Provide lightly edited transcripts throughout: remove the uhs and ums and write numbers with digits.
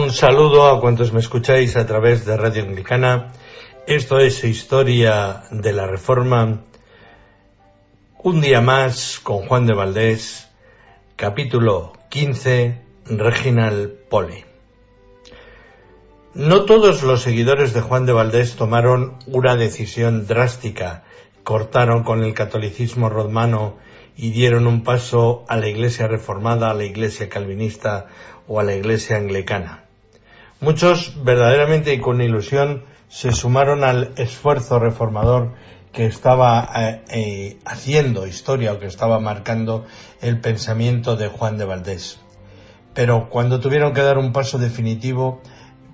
Un saludo a cuantos me escucháis a través de Radio Anglicana. Esto es Historia de la Reforma. Un día más con Juan de Valdés, capítulo 15, Reginald Pole. No todos los seguidores de Juan de Valdés tomaron una decisión drástica, cortaron con el catolicismo romano y dieron un paso a la Iglesia reformada, a la Iglesia calvinista o a la Iglesia anglicana. Muchos, verdaderamente y con ilusión, se sumaron al esfuerzo reformador que estaba haciendo historia o que estaba marcando el pensamiento de Juan de Valdés. Pero cuando tuvieron que dar un paso definitivo,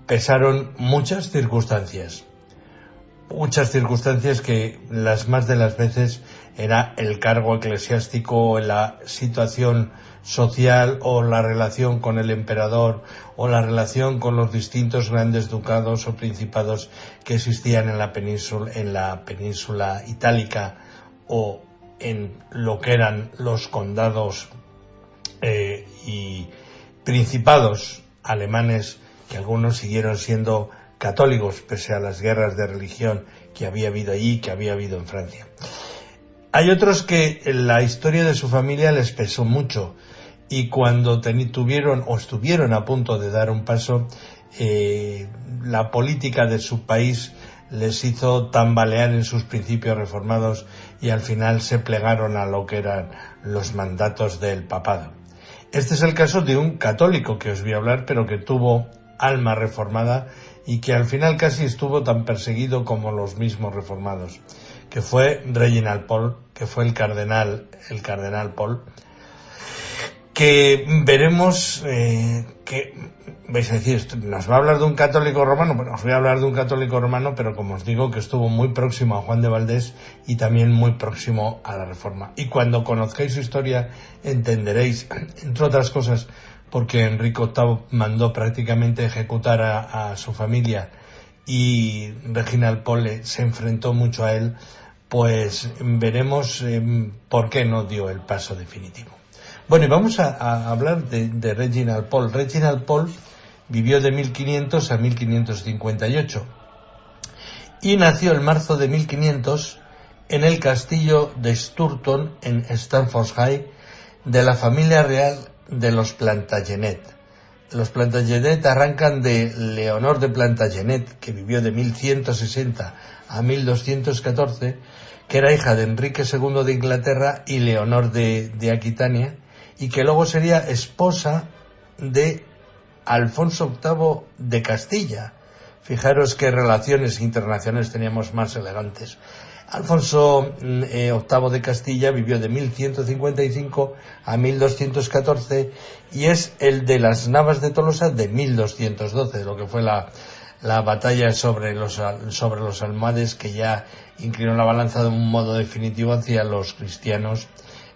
pesaron muchas circunstancias que las más de las veces era el cargo eclesiástico, la situación social o la relación con el emperador o la relación con los distintos grandes ducados o principados que existían en la península itálica o en lo que eran los condados y principados alemanes, que algunos siguieron siendo católicos pese a las guerras de religión que había habido allí, que había habido en Francia. Hay otros que la historia de su familia les pesó mucho y cuando estuvieron a punto de dar un paso, la política de su país les hizo tambalear en sus principios reformados y al final se plegaron a lo que eran los mandatos del papado. Este es el caso de un católico que os voy a hablar, pero que tuvo alma reformada y que al final casi estuvo tan perseguido como los mismos reformados, que fue Reginald Pole, que fue el cardenal Pole, que veremos que vais a decir, nos va a hablar de un católico romano. Bueno, os voy a hablar de un católico romano, pero como os digo, que estuvo muy próximo a Juan de Valdés y también muy próximo a la Reforma. Y cuando conozcáis su historia entenderéis, entre otras cosas, porque Enrique VIII mandó prácticamente ejecutar a su familia y Reginald Pole se enfrentó mucho a él, pues veremos por qué no dio el paso definitivo. Bueno, y vamos a hablar de Reginald Pole. Reginald Pole vivió de 1500 a 1558 y nació en marzo de 1500 en el castillo de Sturton, en Staffordshire, de la familia real de los Plantagenet. Los Plantagenet arrancan de Leonor de Plantagenet, que vivió de 1160 a 1214, que era hija de Enrique II de Inglaterra y Leonor de Aquitania, y que luego sería esposa de Alfonso VIII de Castilla. Fijaros qué relaciones internacionales teníamos más elegantes. Alfonso VIII de Castilla vivió de 1155 a 1214 y es el de las Navas de Tolosa de 1212, lo que fue la batalla sobre los almohades, que ya inclinó la balanza de un modo definitivo hacia los cristianos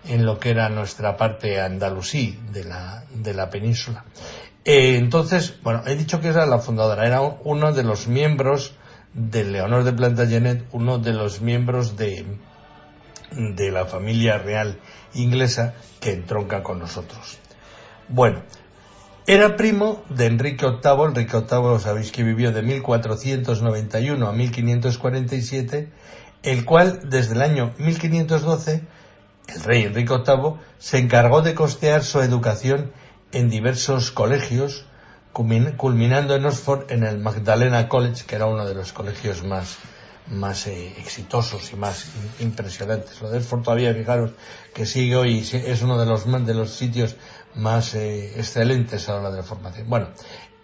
en lo que era nuestra parte andalusí de la península. Entonces, bueno, he dicho que era la fundadora, era uno de los miembros de Leonor de Plantagenet, uno de los miembros de la familia real inglesa que entronca con nosotros. Bueno, era primo de Enrique VIII. Enrique VIII, sabéis que vivió de 1491 a 1547, el cual desde el año 1512, el rey Enrique VIII se encargó de costear su educación en diversos colegios, culminando en Oxford en el Magdalena College, que era uno de los colegios más exitosos y más impresionantes. Lo de Oxford todavía, fijaros, que sigue hoy, es uno de los sitios más excelentes a la hora de la formación. Bueno,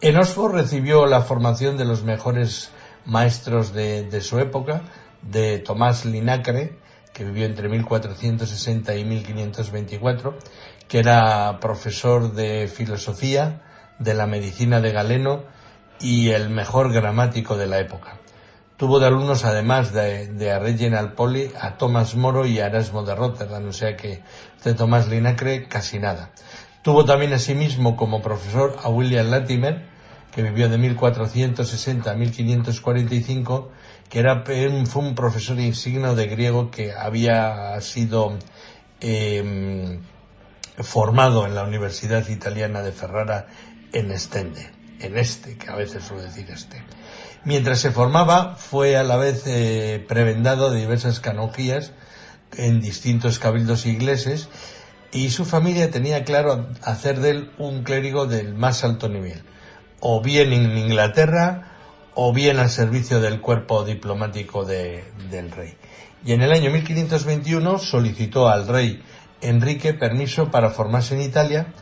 en Oxford recibió la formación de los mejores maestros de su época, de Tomás Linacre, que vivió entre 1460 y 1524, que era profesor de filosofía, de la medicina de Galeno y el mejor gramático de la época. Tuvo de alumnos, además de Reginald Pole, a Tomás Moro y a Erasmo de Rotterdam, o sea que de Tomás Linacre casi nada. Tuvo también asimismo como profesor a William Latimer, que vivió de 1460 a 1545, que fue un profesor insigne de griego que había sido formado en la Universidad Italiana de Ferrara en Stende. en este, que a veces suelo decir este. Mientras se formaba, fue a la vez prebendado de diversas canonjías en distintos cabildos ingleses, y su familia tenía claro hacer de él un clérigo del más alto nivel, o bien en Inglaterra o bien al servicio del cuerpo diplomático del rey. Y en el año 1521 solicitó al rey Enrique permiso para formarse en Italia,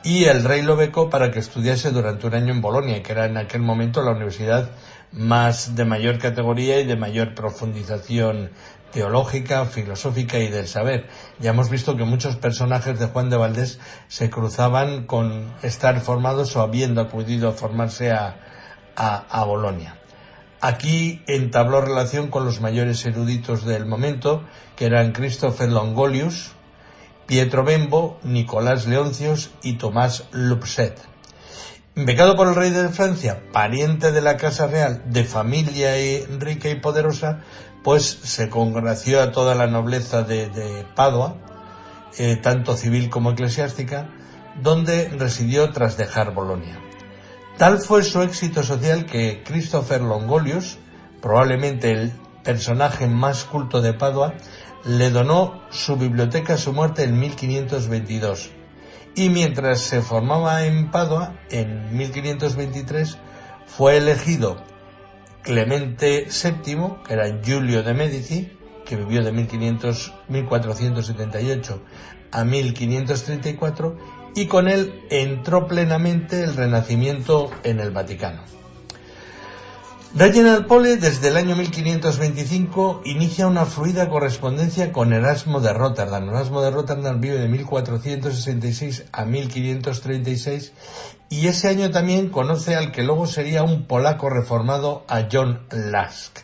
y el rey lo becó para que estudiase durante un año en Bolonia, que era en aquel momento la universidad más de mayor categoría y de mayor profundización teológica, filosófica y del saber. Ya hemos visto que muchos personajes de Juan de Valdés se cruzaban con estar formados o habiendo acudido a formarse a Bolonia. Aquí entabló relación con los mayores eruditos del momento, que eran Christopher Longolius, Pietro Bembo, Nicolás Leoncios y Tomás Loubset. Becado por el rey de Francia, pariente de la Casa Real, de familia rica y poderosa, pues se congració a toda la nobleza de Padua, tanto civil como eclesiástica, donde residió tras dejar Bolonia. Tal fue su éxito social que Christopher Longolius, probablemente el personaje más culto de Padua, le donó su biblioteca a su muerte en 1522. Y mientras se formaba en Padua, en 1523, fue elegido Clemente VII, que era Giulio de Medici, que vivió de 1478 a 1534, y con él entró plenamente el Renacimiento en el Vaticano. Reginald Pole, desde el año 1525, inicia una fluida correspondencia con Erasmo de Róterdam. Erasmo de Róterdam vive de 1466 a 1536, y ese año también conoce al que luego sería un polaco reformado, a John Lask.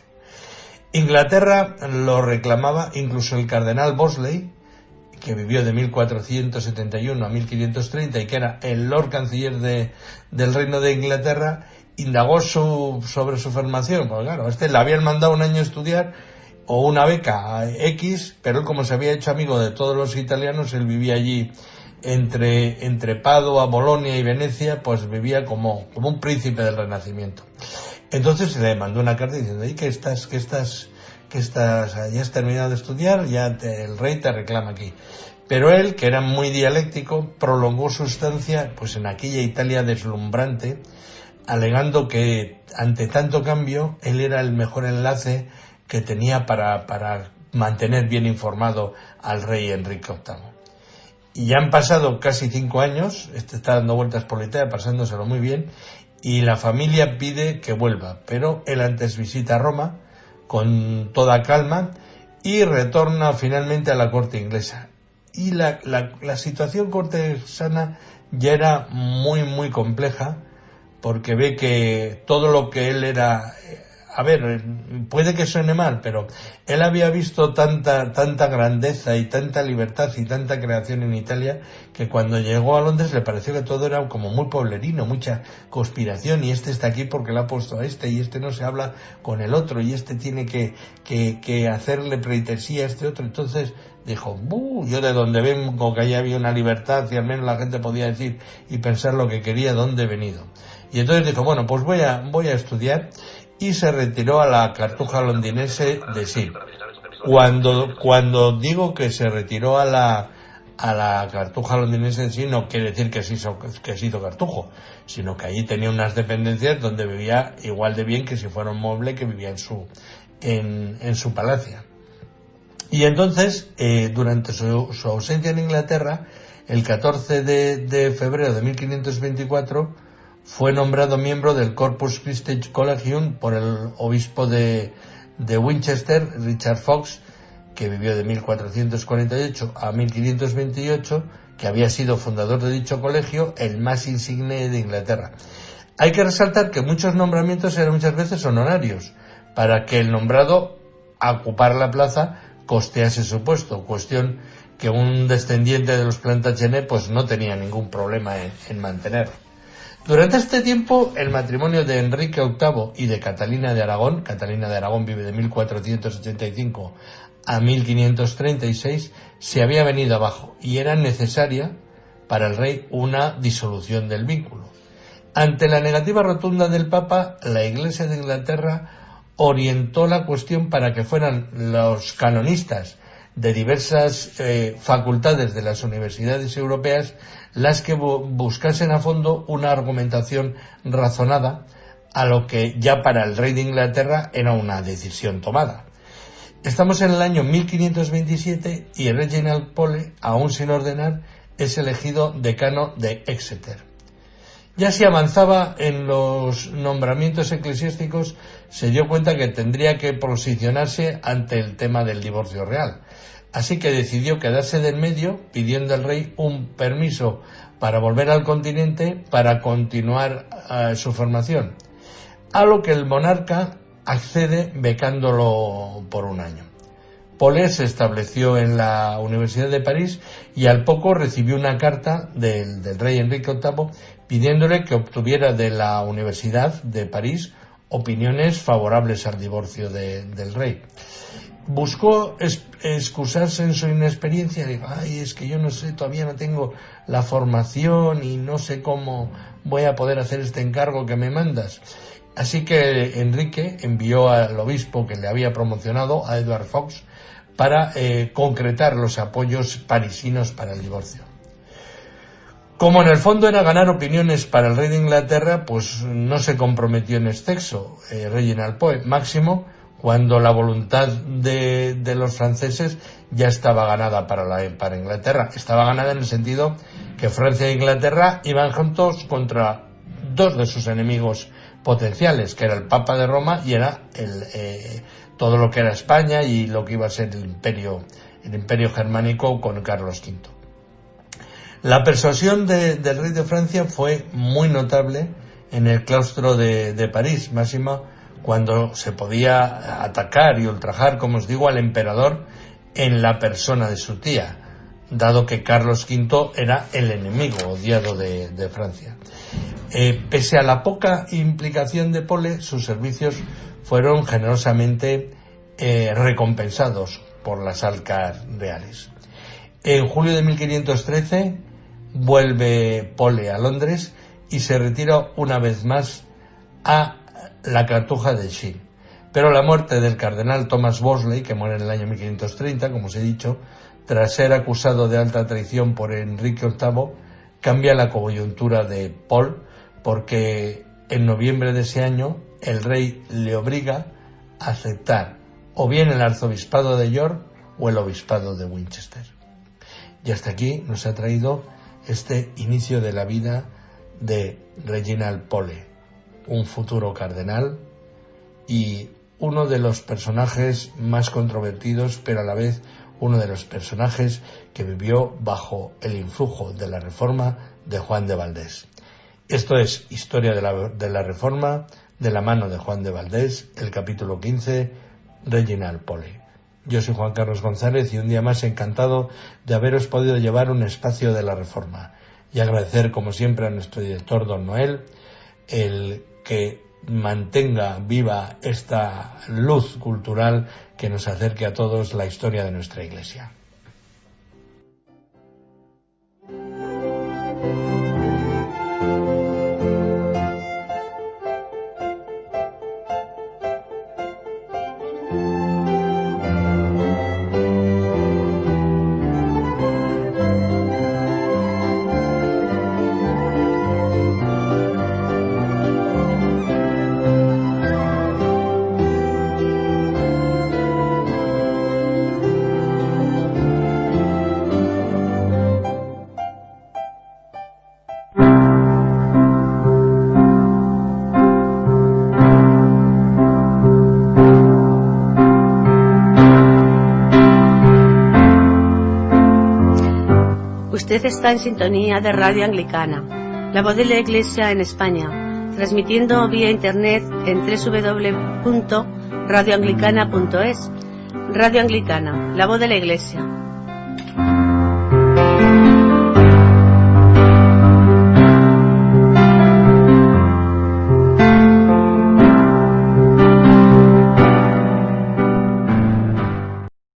Inglaterra lo reclamaba, incluso el cardenal Bosley, que vivió de 1471 a 1530 y que era el Lord Canciller del Reino de Inglaterra, indagó sobre su formación. Pues claro, le habían mandado un año a estudiar o una beca a X, pero él, como se había hecho amigo de todos los italianos, él vivía allí entre Padua, Bolonia y Venecia, pues vivía como un príncipe del Renacimiento. Entonces le mandó una carta diciendo: ¿y qué estás? Ya has terminado de estudiar, el rey te reclama aquí. Pero él, que era muy dialéctico, prolongó su estancia pues en aquella Italia deslumbrante, alegando que ante tanto cambio él era el mejor enlace que tenía para mantener bien informado al rey Enrique VIII. Y ya han pasado casi 5 años, está dando vueltas por la Italia, pasándoselo muy bien, y la familia pide que vuelva, pero él antes visita Roma con toda calma y retorna finalmente a la corte inglesa. Y la situación cortesana ya era muy, muy compleja, porque ve que todo lo que él era, puede que suene mal, pero él había visto tanta grandeza y tanta libertad y tanta creación en Italia, que cuando llegó a Londres le pareció que todo era como muy pueblerino, mucha conspiración, y este está aquí porque le ha puesto a este, y este no se habla con el otro, y este tiene que hacerle pleitesía a este otro. Entonces dijo: yo de donde vengo, que allá había una libertad y al menos la gente podía decir y pensar lo que quería, ¿dónde he venido? Y entonces dijo: bueno, pues voy a estudiar, y se retiró a la Cartuja londinense de Sil. Cuando digo que se retiró a la Cartuja londinense de Sil, no quiere decir que se hizo cartujo, sino que allí tenía unas dependencias donde vivía igual de bien que si fuera un mueble que vivía en su palacio. Y entonces, durante su ausencia en Inglaterra, el 14 de febrero de 1524, fue nombrado miembro del Corpus Christi Collegium por el obispo de Winchester, Richard Fox, que vivió de 1448 a 1528, que había sido fundador de dicho colegio, el más insigne de Inglaterra. Hay que resaltar que muchos nombramientos eran muchas veces honorarios, para que el nombrado a ocupar la plaza costease su puesto, cuestión que un descendiente de los Plantagenet pues no tenía ningún problema en mantener. Durante este tiempo, el matrimonio de Enrique VIII y de Catalina de Aragón vive de 1485 a 1536, se había venido abajo, y era necesaria para el rey una disolución del vínculo. Ante la negativa rotunda del Papa, la Iglesia de Inglaterra orientó la cuestión para que fueran los canonistas de diversas facultades de las universidades europeas las que buscasen a fondo una argumentación razonada a lo que ya para el rey de Inglaterra era una decisión tomada. Estamos en el año 1527 y Reginald Pole, aún sin ordenar, es elegido decano de Exeter. Ya si avanzaba en los nombramientos eclesiásticos, se dio cuenta que tendría que posicionarse ante el tema del divorcio real. Así que decidió quedarse del medio, pidiendo al rey un permiso para volver al continente para continuar su formación, a lo que el monarca accede becándolo por un año. Pole se estableció en la Universidad de París y al poco recibió una carta del rey Enrique VIII pidiéndole que obtuviera de la Universidad de París opiniones favorables al divorcio del rey. Buscó excusarse en su inexperiencia, dijo, es que yo no sé, todavía no tengo la formación y no sé cómo voy a poder hacer este encargo que me mandas. Así que Enrique envió al obispo que le había promocionado, a Edward Fox, para concretar los apoyos parisinos para el divorcio. Como en el fondo era ganar opiniones para el rey de Inglaterra, pues no se comprometió en exceso Reginald Pole, máximo cuando la voluntad de los franceses ya estaba ganada para Inglaterra. Estaba ganada en el sentido que Francia e Inglaterra iban juntos contra dos de sus enemigos potenciales, que era el Papa de Roma y era todo lo que era España y lo que iba a ser el imperio germánico con Carlos V. La persuasión del rey de Francia fue muy notable en el claustro de París, máximo cuando se podía atacar y ultrajar, como os digo, al emperador en la persona de su tía, dado que Carlos V era el enemigo odiado de Francia. Pese a la poca implicación de Pole, sus servicios fueron generosamente recompensados por las arcas reales. En julio de 1513 vuelve Pole a Londres y se retira una vez más a la Cartuja de Shield. Pero la muerte del cardenal Thomas Wolsey, que muere en el año 1530, como os he dicho, tras ser acusado de alta traición por Enrique VIII, cambia la coyuntura de Pole, porque en noviembre de ese año el rey le obliga a aceptar o bien el arzobispado de York o el obispado de Winchester. Y hasta aquí nos ha traído este inicio de la vida de Reginald Pole, un futuro cardenal y uno de los personajes más controvertidos, pero a la vez uno de los personajes que vivió bajo el influjo de la Reforma de Juan de Valdés. Esto es Historia de la Reforma, de la mano de Juan de Valdés, el capítulo 15, Reginald Pole. Yo soy Juan Carlos González y un día más encantado de haberos podido llevar un espacio de la Reforma y agradecer como siempre a nuestro director don Noel el que mantenga viva esta luz cultural que nos acerque a todos la historia de nuestra Iglesia. Usted está en sintonía de Radio Anglicana, la voz de la Iglesia en España, transmitiendo vía internet en www.radioanglicana.es. Radio Anglicana, la voz de la Iglesia.